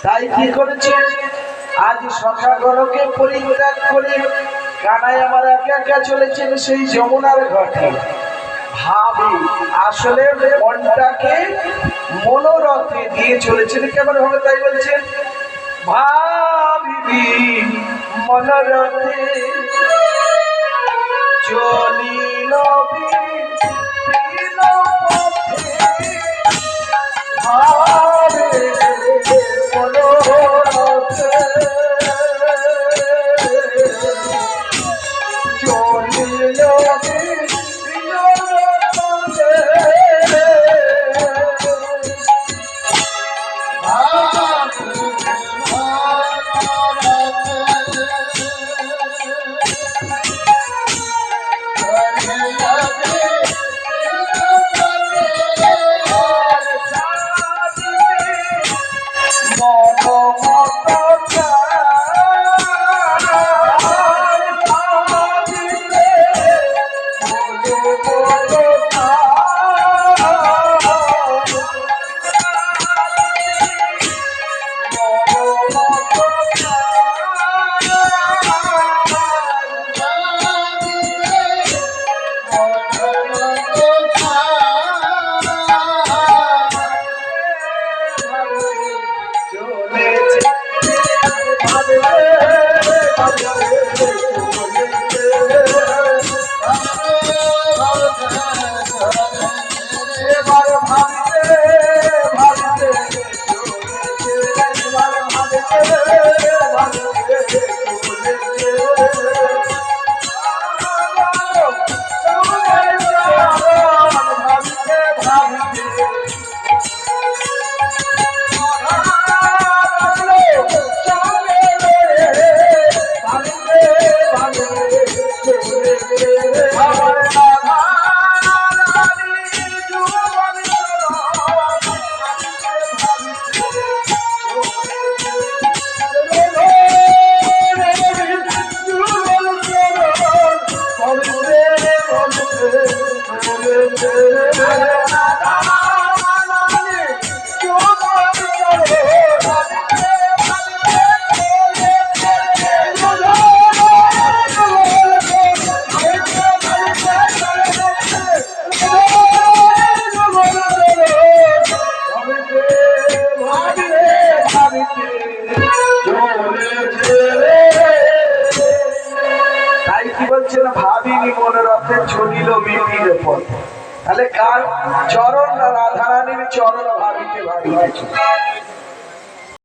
তাই কি করেছে, আজ সখাগণকে পরিত্যাগ করে কানাই আমার একা একা চলেছেন সেই যমুনার ঘাটে। ভাবি আসলে মনটাকে মনোরথে দিয়ে চলেছেন কেমন ভাবে, তাই বলছেন ভাবি মনোরথে চলিল ভাবিনি মনোরথে চলিল বিপিন পথ। তাহলে কার চরণ, রাধারানীর চরণ ভাবিতে ভাবিতে